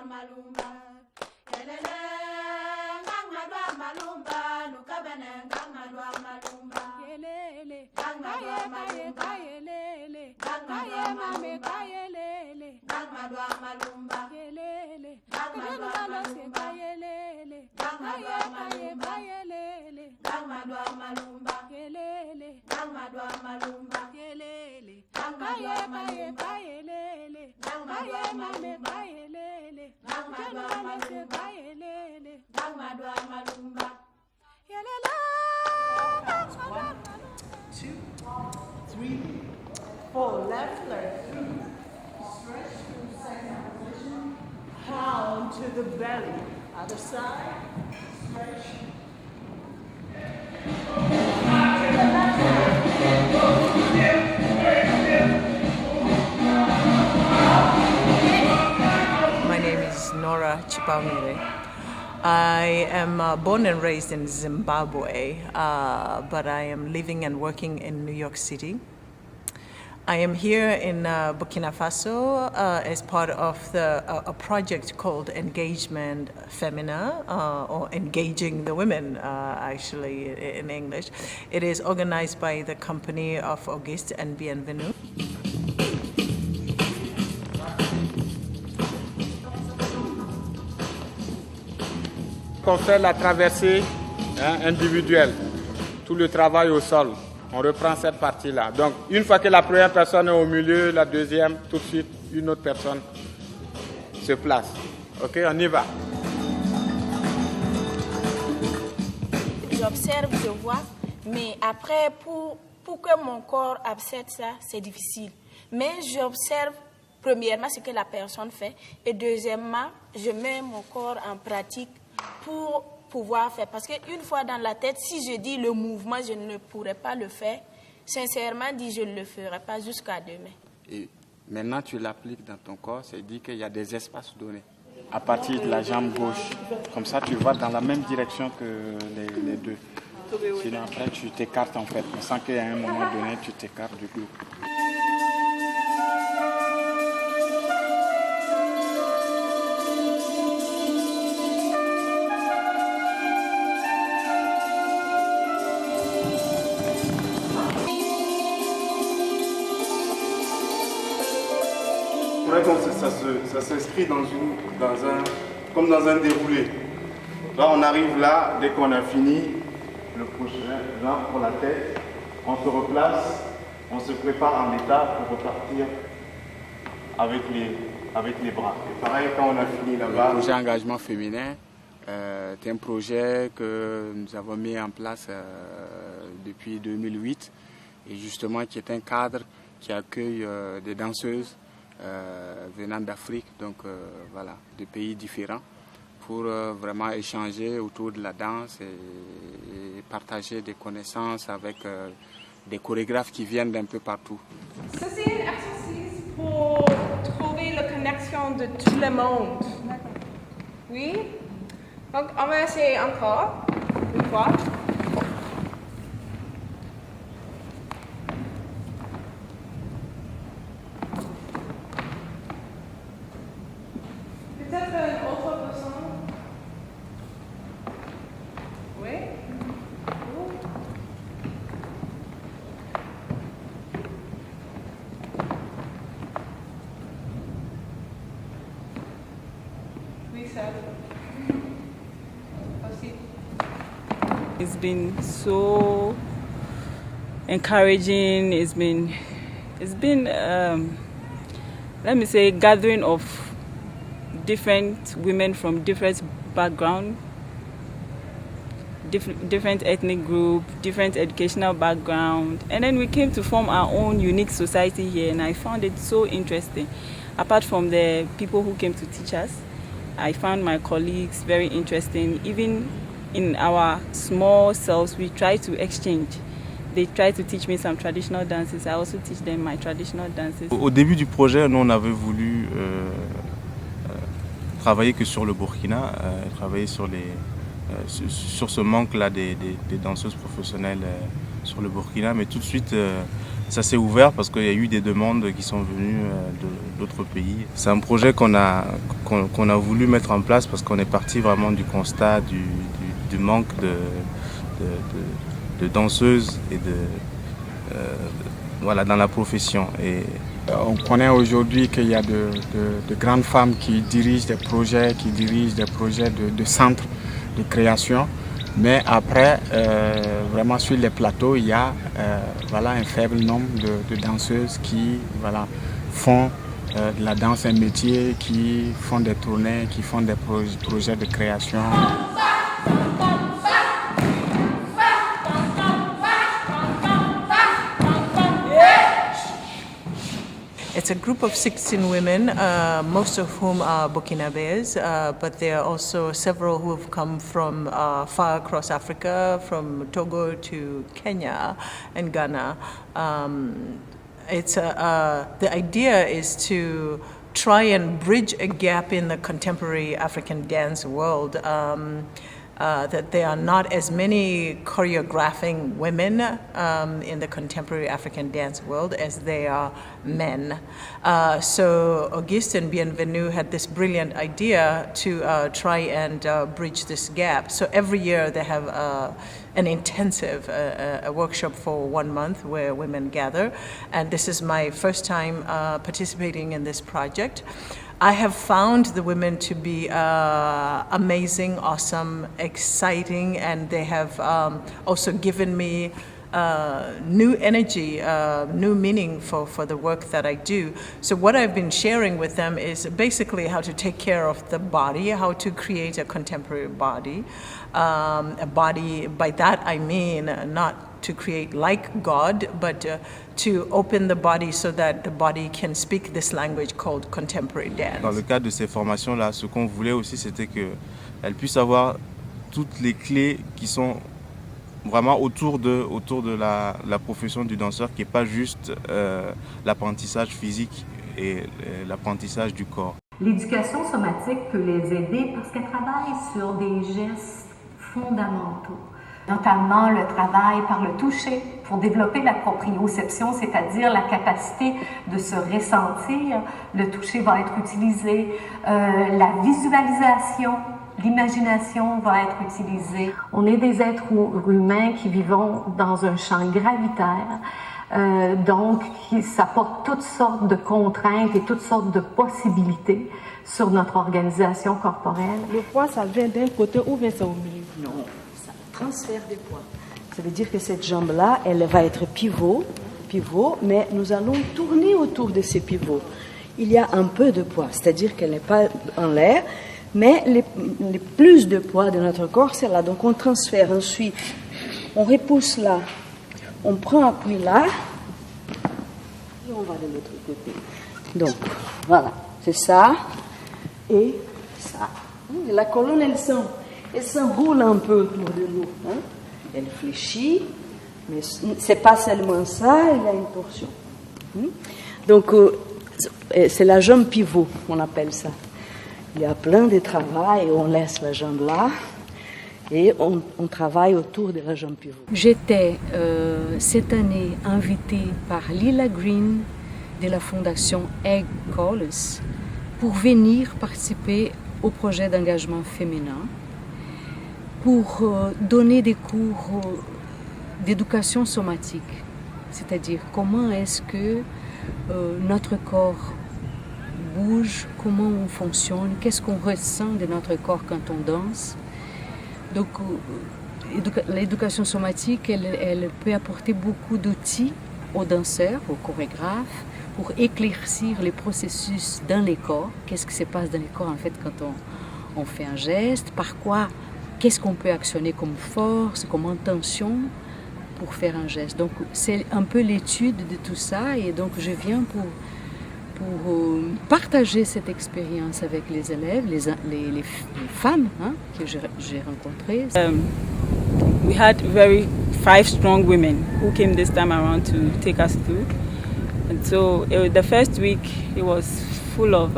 malumba. Elele, gang madwa malumba, nukabene gang madwa malumba. Elele, gang madwa malumba. Elele, gang madwa malumba. Elele, gang madwa malumba. Elele, gang madwa malumba. Elele, gang madwa malumba. Elele, gang madwa malumba. Elele, gang madwa malumba. Elele, gang madwa malumba. Elele, gang madwa malumba. Elele, gang madwa malumba. Elele, gang madwa malumba. Elele, 2, 3, 4. Left leg. Stretch to the second position. Pound to the belly. Other side. Stretch. My name is Nora Chipaumile. I am born and raised in Zimbabwe, but I am living and working in New York City. I am here in Burkina Faso as part of a project called Engagement Femina, or Engaging the Women, actually in English. It is organized by the company of Auguste and Bienvenue. On fait la traversée individuelle, tout le travail au sol. On reprend cette partie-là. Donc, une fois que la première personne est au milieu, la deuxième, tout de suite, une autre personne se place. Ok, on y va. J'observe, je vois, mais après, pour que mon corps accepte ça, c'est difficile. Mais j'observe, premièrement, ce que la personne fait, et deuxièmement, je mets mon corps en pratique pour pouvoir faire. Parce qu'une fois dans la tête, si je dis le mouvement, je ne pourrais pas le faire. Sincèrement dit, je ne le ferai pas jusqu'à demain. Et maintenant, tu l'appliques dans ton corps, c'est dit qu'il y a des espaces donnés. À partir de la jambe gauche, comme ça, tu vas dans la même direction que les deux. Sinon, après, tu t'écartes en fait. On sent qu'à un moment donné, tu t'écartes du groupe. Ça s'inscrit comme dans un déroulé. Là, on arrive là, dès qu'on a fini, le prochain, là, pour la tête, on se replace, on se prépare en état pour repartir avec les bras. Et pareil, quand on a fini là-bas... Le projet Engagement Féminin, c'est un projet que nous avons mis en place depuis 2008 et justement qui est un cadre qui accueille des danseuses venant d'Afrique, donc voilà, de pays différents, pour vraiment échanger autour de la danse et partager des connaissances avec des chorégraphes qui viennent d'un peu partout. Ça, c'est un exercice pour trouver la connexion de tout le monde. Oui? Donc, on va essayer encore, une fois. Peut-être une autre personne. Oui? Oui, ça. Aussi. It's been so encouraging. It's been let me say, gathering of different women from different backgrounds, different ethnic group, different educational background, and then we came to form our own unique society here, and I found it so interesting. Apart from the people who came to teach us, I found my colleagues very interesting. Even in our small selves, we try to exchange. They try to teach me some traditional dances. I also teach them my traditional dances. Au début du projet, nous, on avait voulu travailler que sur le Burkina, travailler sur ce manque-là des danseuses professionnelles sur le Burkina, mais tout de suite, ça s'est ouvert parce qu'il y a eu des demandes qui sont venues d'autres pays. C'est un projet qu'on a voulu mettre en place parce qu'on est parti vraiment du constat du manque de danseuses et voilà, dans la profession. Et on connaît aujourd'hui qu'il y a de grandes femmes qui dirigent des projets, de centres de création. Mais après, vraiment sur les plateaux, il y a un faible nombre de danseuses qui font de la danse un métier, qui font des tournées, qui font des projets de création. It's a group of 16 women, most of whom are Burkinabés, but there are also several who have come from far across Africa, from Togo to Kenya and Ghana. The idea is to try and bridge a gap in the contemporary African dance world. That there are not as many choreographing women in the contemporary African dance world as there are men. So Auguste and Bienvenue had this brilliant idea to try and bridge this gap. So every year they have an intensive a workshop for 1 month where women gather, and this is my first time participating in this project. I have found the women to be amazing, awesome, exciting, and they have also given me new energy, new meaning for the work that I do. So what I've been sharing with them is basically how to take care of the body, how to create a contemporary body. A body, by that I mean not to create like God, but to open the body so that the body can speak this language called contemporary dance. Dans le cadre de ces formations-là, ce qu'on voulait aussi, c'était qu'elles puissent avoir toutes les clés qui sont vraiment autour de la profession du danseur, qui n'est pas juste l'apprentissage physique et l'apprentissage du corps. L'éducation somatique peut les aider parce qu'elle travaille sur des gestes fondamentaux, notamment le travail par le toucher pour développer la proprioception, c'est-à-dire la capacité de se ressentir. Le toucher va être utilisé, la visualisation, l'imagination va être utilisée. On est des êtres humains qui vivons dans un champ gravitaire, donc ça porte toutes sortes de contraintes et toutes sortes de possibilités sur notre organisation corporelle. Le poids, ça vient d'un côté ou bien c'est au milieu? Non, ça transfère des poids. Ça veut dire que cette jambe-là, elle va être pivot, mais nous allons tourner autour de ces pivots. Il y a un peu de poids, c'est-à-dire qu'elle n'est pas en l'air, mais les plus de poids de notre corps, c'est là. Donc on transfère ensuite, on repousse là, on prend appui là, et on va de l'autre côté. Donc voilà, c'est ça et ça. Et la colonne, elle s'enroule un peu autour de nous. Hein? Elle fléchit, mais c'est pas seulement ça, il y a une torsion. Donc c'est la jambe pivot, on appelle ça. Il y a plein de travail, on laisse la jambe là et on travaille autour de la jambe pivot. J'étais cette année invitée par Lila Green de la fondation Egg Calls pour venir participer au projet d'engagement féminin, pour donner des cours d'éducation somatique, c'est-à-dire comment est-ce que notre corps bouge, comment on fonctionne, qu'est-ce qu'on ressent de notre corps quand on danse. Donc l'éducation somatique, elle peut apporter beaucoup d'outils aux danseurs, aux chorégraphes, pour éclaircir les processus dans les corps. Qu'est-ce qui se passe dans les corps en fait quand on fait un geste, par quoi, qu'est-ce qu'on peut actionner comme force, comme intention pour faire un geste. Donc c'est un peu l'étude de tout ça et donc je viens pour partager cette expérience avec les élèves, les femmes que j'ai rencontrées. We had 5 strong women who came this time around to take us through. And so the first week it was full of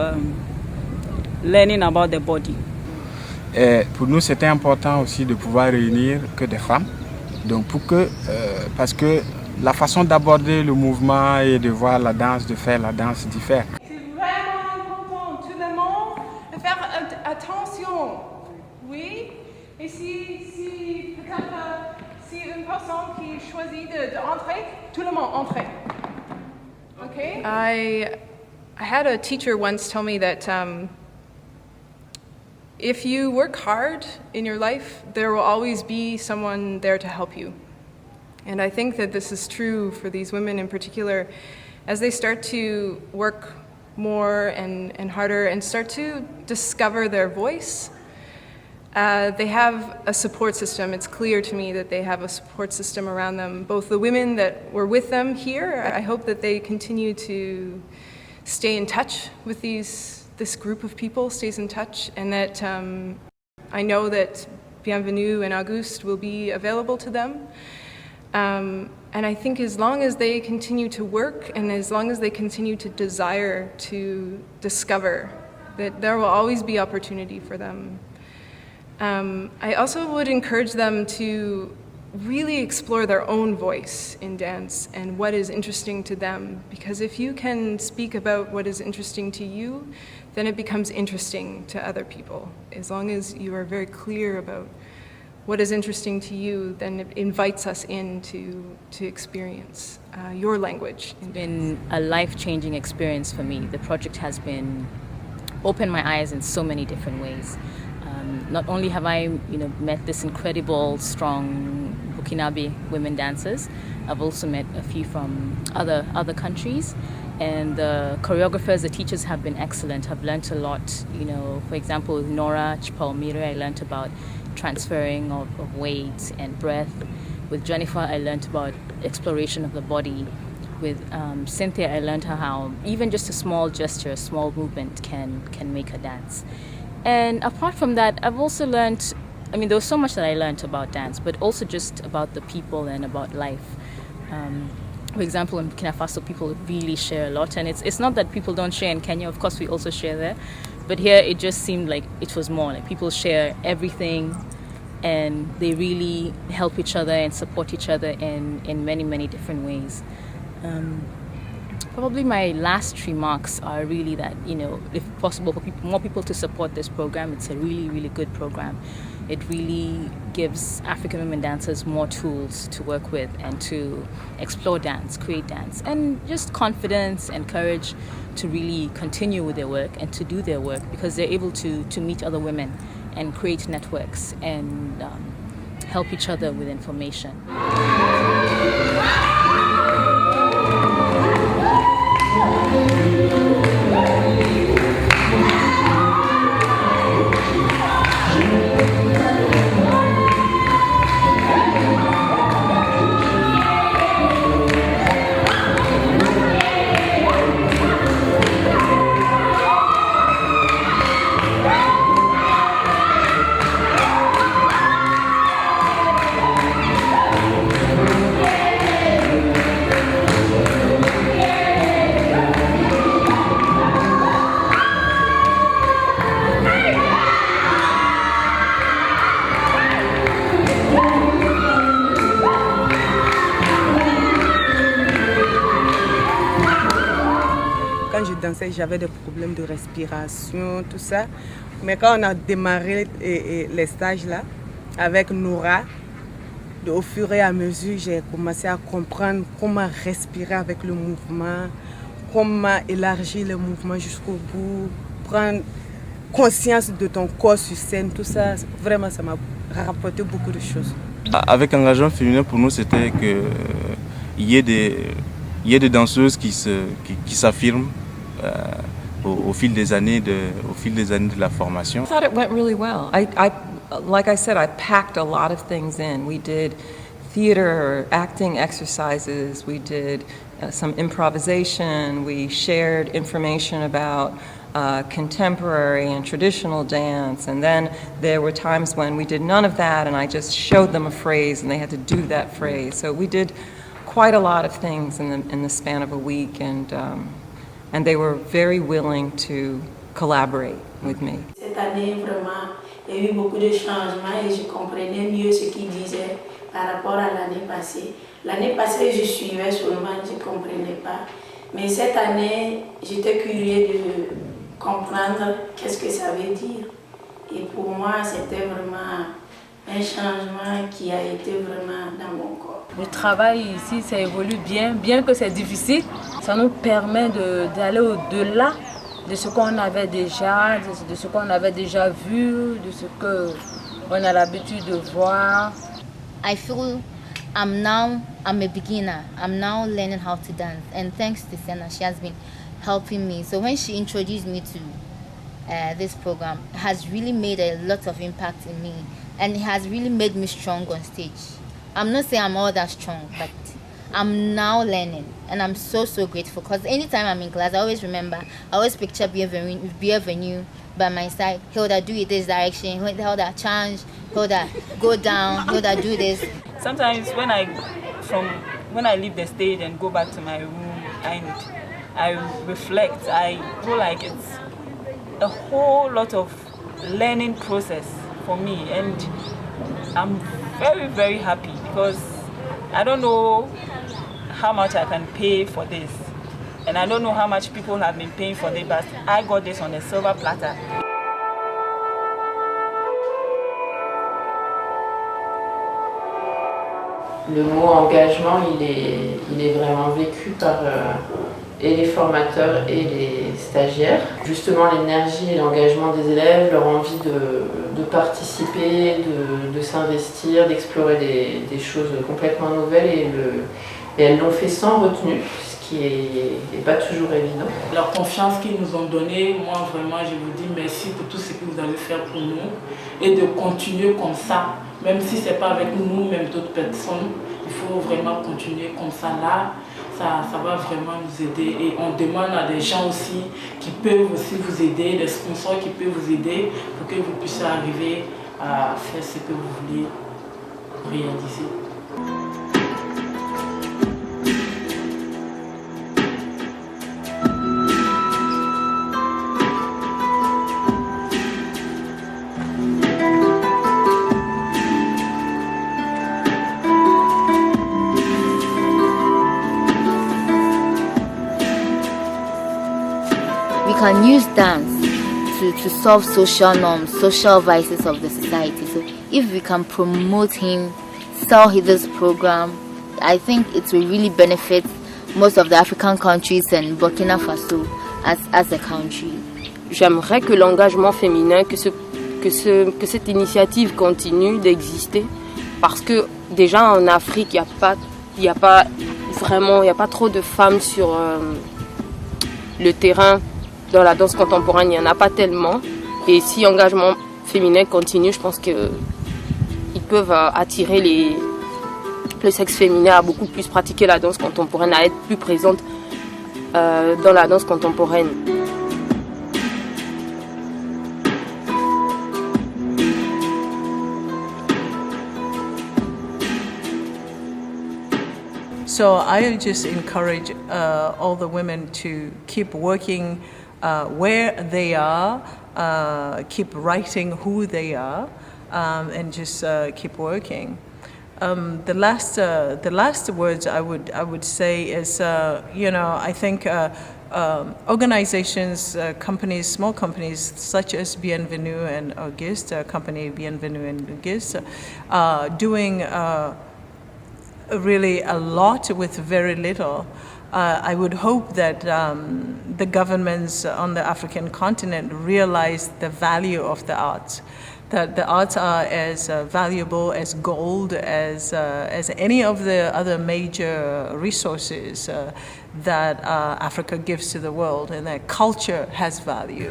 learning about the body. Et pour nous, c'était important aussi de pouvoir réunir que des femmes. Donc parce que la façon d'aborder le mouvement et de voir la danse, de faire la danse diffère. C'est vraiment important, tout le monde, de faire attention. Oui? Et si peut-être si une personne qui choisit d'entrer, tout le monde entre. Okay? I had a teacher once tell me that if you work hard in your life, there will always be someone there to help you. And I think that this is true for these women in particular. As they start to work more and harder and start to discover their voice, they have a support system. It's clear to me that they have a support system around them. Both the women that were with them here, I hope that they continue to stay in touch with this group of people, stays in touch, and that I know that Bienvenue and Auguste will be available to them. And I think as long as they continue to work and as long as they continue to desire to discover, that there will always be opportunity for them. I also would encourage them to really explore their own voice in dance and what is interesting to them, because if you can speak about what is interesting to you, then it becomes interesting to other people. As long as you are very clear about what is interesting to you, then it invites us in to experience your language. It's been a life-changing experience for me. The project has been opened my eyes in so many different ways. Not only have I met this incredible, strong Burkinabe women dancers, I've also met a few from other countries. And the choreographers, the teachers have been excellent. I've learned a lot. For example, with Nora Chipalmire, I learned about transferring of weight and breath. With Jennifer, I learned about exploration of the body. With Cynthia, I learned how even just a small gesture, a small movement can make a dance. And apart from that, I've also learned, there was so much that I learned about dance, but also just about the people and about life. For example, in Burkina Faso, people really share a lot. And it's not that people don't share in Kenya. Of course, we also share there. But here, it just seemed like it was more. Like people share everything, and they really help each other and support each other in many, many different ways. Probably my last remarks are really that, if possible, for more people to support this program. It's a really, really good program. It really gives African women dancers more tools to work with and to explore dance, create dance, and just confidence and courage to really continue with their work and to do their work, because they're able to meet other women and create networks and help each other with information. Quand je dansais, j'avais des problèmes de respiration, tout ça. Mais quand on a démarré les stages là, avec Nora, au fur et à mesure, j'ai commencé à comprendre comment respirer avec le mouvement, comment élargir le mouvement jusqu'au bout, prendre conscience de ton corps sur scène, tout ça. Vraiment, ça m'a rapporté beaucoup de choses. Avec Engagement Féminin, pour nous, c'était qu'il y ait des danseuses qui s'affirment au fil des années de la formation. I thought it went really well. Like I said, I packed a lot of things in. We did theater, acting exercises, we did some improvisation, we shared information about contemporary and traditional dance, and then there were times when we did none of that and I just showed them a phrase and they had to do that phrase. So we did quite a lot of things in the span of a week, and they were very willing to collaborate with me. Cette année, vraiment, il y a eu beaucoup de changements et je comprenais mieux ce qu'ils disaient par rapport à l'année passée. L'année passée, je suivais seulement, je ne comprenais pas. Mais cette année, j'étais curieux de comprendre qu'est-ce que ça veut dire. Et pour moi, c'était vraiment un changement qui a été vraiment dans mon corps. Le travail ici, ça évolue bien que c'est difficile. Ça nous permet d'aller au-delà de ce qu'on avait déjà, de ce qu'on avait déjà vu, de ce qu'on a l'habitude de voir. I feel I'm a beginner. I'm now learning how to dance. And thanks to Senna, she has been helping me. So when she introduced me to this program, it has really made a lot of impact in me. And it has really made me strong on stage. I'm not saying I'm all that strong, but I'm now learning. And I'm so grateful. Because anytime I'm in class, I always picture Bienvenue by my side. Hilda, do it this direction. Hilda, change. Hilda, go down. Hilda, do this. Sometimes when I leave the stage and go back to my room and I reflect, I feel like it's a whole lot of learning process for me, and I'm very happy because I don't know how much I can pay for this, and I don't know how much people have been paying for this, but I got this on a silver platter. Le mot engagement, il est vraiment vécu par et les formateurs et les stagiaires. Justement, l'énergie et l'engagement des élèves, leur envie de participer, de s'investir, d'explorer des choses complètement nouvelles et elles l'ont fait sans retenue, ce qui n'est pas toujours évident. Leur confiance qu'ils nous ont donnée, moi vraiment je vous dis merci pour tout ce que vous allez faire pour nous et de continuer comme ça, même si ce n'est pas avec nous, même d'autres personnes, il faut vraiment continuer comme ça là. Ça va vraiment nous aider et on demande à des gens aussi qui peuvent aussi vous aider, des sponsors qui peuvent vous aider pour que vous puissiez arriver à faire ce que vous voulez réaliser. We can use dance to solve social norms, social vices of the society. So if we can promote him, sell this program, I think it will really benefit most of the African countries and Burkina Faso as a country. J'aimerais que l'engagement féminin, que cette initiative continue d'exister, parce que déjà en Afrique, il y a pas trop de femmes sur le terrain. Dans la danse contemporaine, il n'y en a pas tellement. Et si l'engagement féminin continue, je pense qu'ils peuvent attirer le sexe féminin à beaucoup plus pratiquer la danse contemporaine, à être plus présente dans la danse contemporaine. So I just encourage all the women to keep working where they are, keep writing who they are, and just keep working. The last words I would say is, I think organizations, companies, small companies such as Bienvenue and Auguste, company Bienvenue and Auguste, doing really a lot with very little. I would hope that the governments on the African continent realize the value of the arts, that the arts are as valuable as gold, as any of the other major resources that Africa gives to the world, and that culture has value.